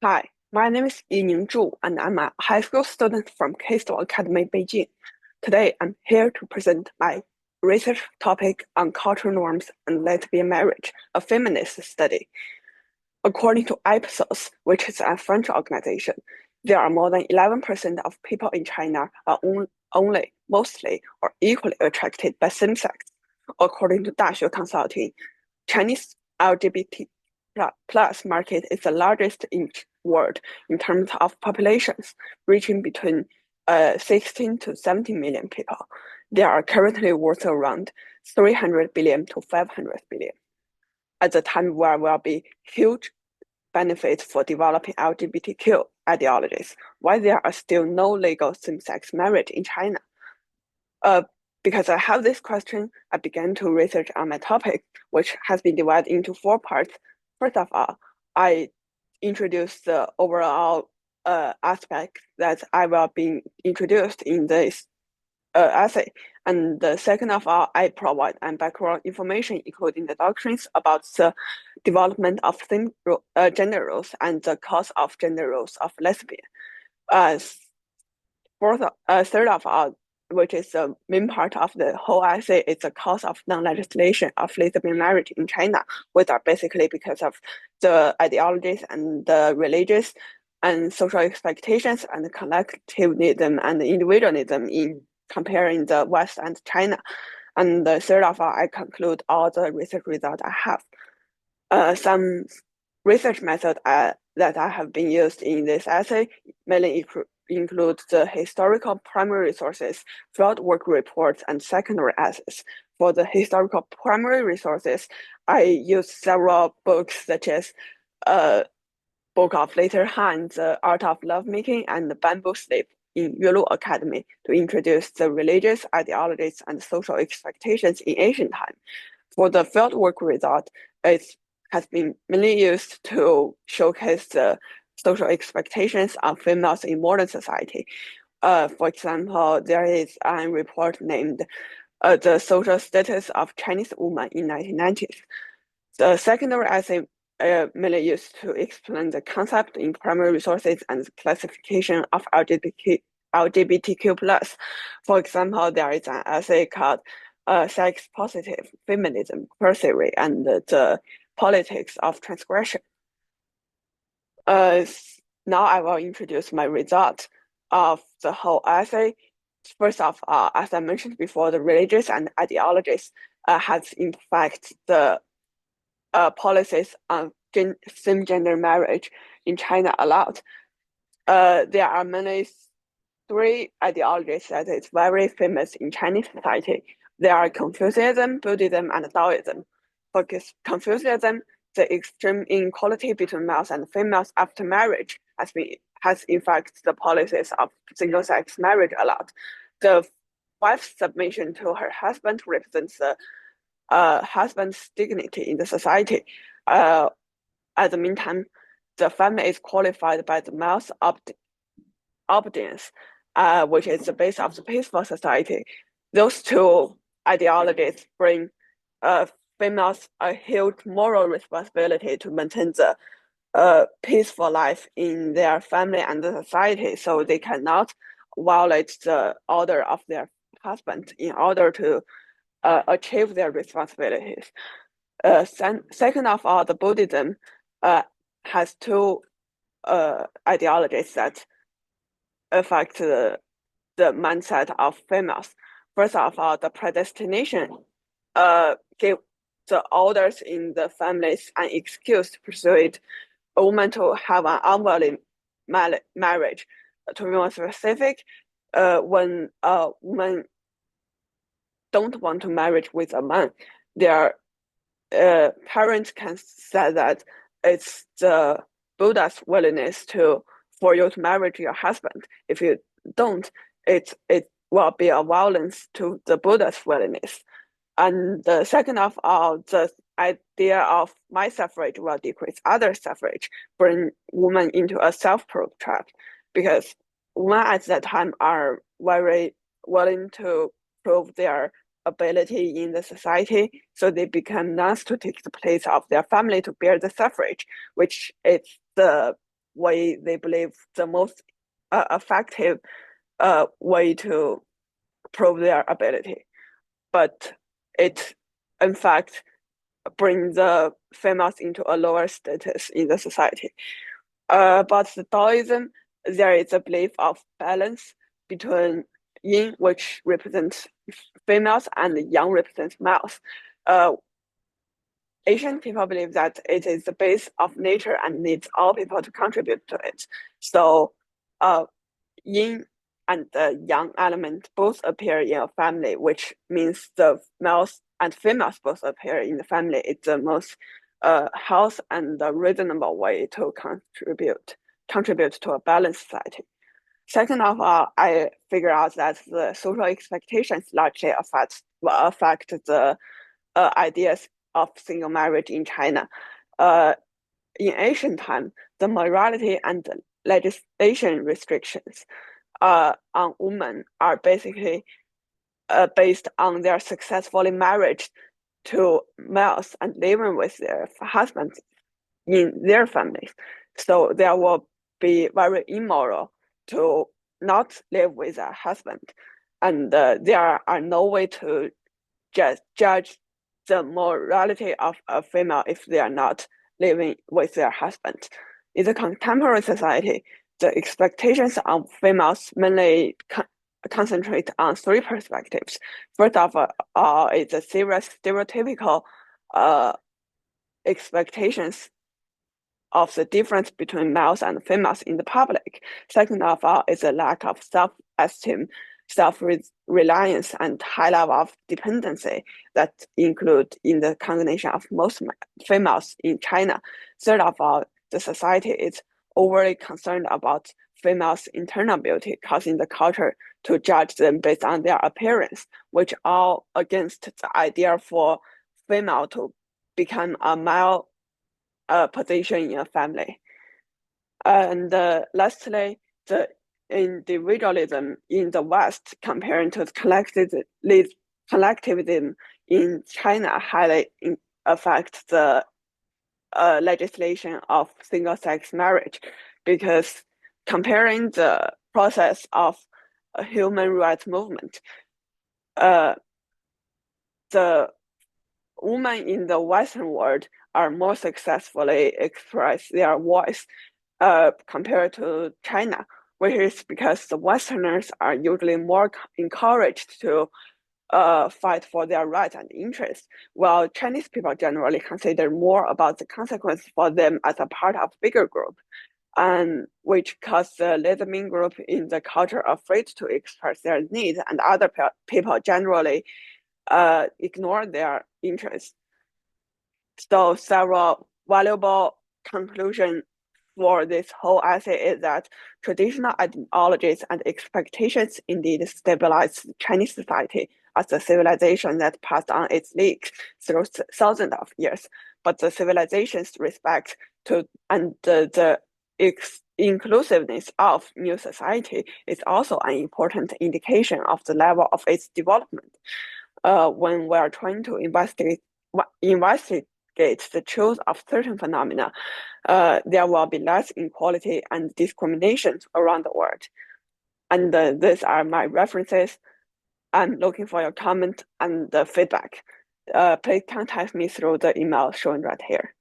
Hi, my name is Yining Zhu, and I'm a high school student from Keystone Academy, Beijing. Today, I'm here to present my research topic on cultural norms and lesbian marriage, a feminist study. According to Ipsos, which is a French organization, there are more than 11% of people in China are only, mostly, or equally attracted by same sex. According to Daxue Consulting, Chinese LGBT plus market is the largest in world in terms of populations, reaching between 16 to 17 million people. They are currently worth around 300 billion to 500 billion. At the time where will be huge benefits for developing LGBTQ ideologies, why there are still no legal same-sex marriage in China? Because I have this question, I began to research on my topic, which has been divided into four parts. First of all, I introduce the overall aspect that I will be introduced in this essay. And the second of all, I provide background information, including the doctrines about the development of gender roles and the cause of gender roles of lesbian. Third of all, which is the main part of the whole essay, is the cause of non-legislation of lesbian marriage in China, which are basically because of the ideologies and the religious and social expectations and the collectivism and individualism in comparing the West and China. And the third of all, I conclude all the research results I have. Some research methods that I have been used in this essay mainly include the historical primary resources, fieldwork reports, and secondary essays. For the historical primary resources, I use several books such as Book of Later Han, The Art of Lovemaking, and The Bamboo Sleep in Yuelu Academy to introduce the religious ideologies and social expectations in ancient time. For the fieldwork result, it has been mainly used to showcase the social expectations of females in modern society. For example, there is a report named The Social Status of Chinese Women in 1990s. The secondary essay mainly used to explain the concept in primary resources and classification of LGBTQ+. For example, there is an essay called Sex Positive Feminism, Queer Theory, and the Politics of Transgression. Now I will introduce my result of the whole essay. First of all, as I mentioned before, the religious and ideologies has in fact the policies on same-gender marriage in China allowed. There are mainly three ideologies that is very famous in Chinese society. There are Confucianism, Buddhism, and Taoism. For Confucianism, the extreme inequality between males and females after marriage has in fact the policies of single-sex marriage allowed. The wife's submission to her husband represents the husband's dignity in the society. At the meantime, the family is qualified by the male's obedience, which is the base of the peaceful society. Those two ideologies bring females a huge moral responsibility to maintain the peaceful life in their family and the society, so they cannot violate the order of their husband in order to achieve their responsibilities. Second of all, the Buddhism has two ideologies that affect the mindset of females. First of all, the predestination give the elders in the families an excuse to persuade a woman to have an unwilling marriage. To be more specific, when a woman don't want to marry with a man, their parents can say that it's the Buddha's willingness for you to marry your husband. If you don't, it will be a violence to the Buddha's willingness. And the second of all, the idea of my suffrage will decrease other suffrage, bring women into a self-proof trap, because women at that time are very willing to prove their ability in the society, so they become nuns to take the place of their family to bear the suffrage, which is the way they believe the most effective way to prove their ability. But it, in fact, brings the females into a lower status in the society. But the Taoism, there is a belief of balance between yin, which represents females, and yang represents males. Asian people believe that it is the base of nature and needs all people to contribute to it. So, yin and the yang element both appear in a family, which means the males and females both appear in the family. It's the most health and reasonable way to contribute to a balanced society. Second of all, I figure out that the social expectations largely affect the ideas of single marriage in China. In ancient time, the morality and legislation restrictions on women are basically based on their successfully marriage to males and living with their husbands in their families. So there will be very immoral to not live with a husband, and there are no way to judge the morality of a female if they are not living with their husband. In the contemporary society, the expectations of females mainly concentrate on three perspectives. First of all, is the serious stereotypical expectations of the difference between males and females in the public. Second of all, is a lack of self-esteem, self-reliance, and high level of dependency that include in the cognition of most females in China. Third of all, the society is overly concerned about females' internal beauty, causing the culture to judge them based on their appearance, which are against the idea for female to become a male position in a family. And lastly, the individualism in the West comparing to the collectivism in China highly affect the legislation of single-sex marriage, because comparing the process of a human rights movement, the women in the Western world are more successfully express their voice compared to China, which is because the Westerners are usually more encouraged to fight for their rights and interests, while Chinese people generally consider more about the consequences for them as a part of bigger group, and which cause the lesbian group in the culture afraid to express their needs, and other people generally ignore their interests. So several valuable conclusions for this whole essay is that traditional ideologies and expectations indeed stabilize Chinese society as a civilization that passed on its leaks through thousands of years. But the civilization's respect to and the inclusiveness of new society is also an important indication of the level of its development. When we are trying to investigate the truth of certain phenomena, there will be less inequality and discrimination around the world. And these are my references. I'm looking for your comment and feedback. Please contact me through the email shown right here.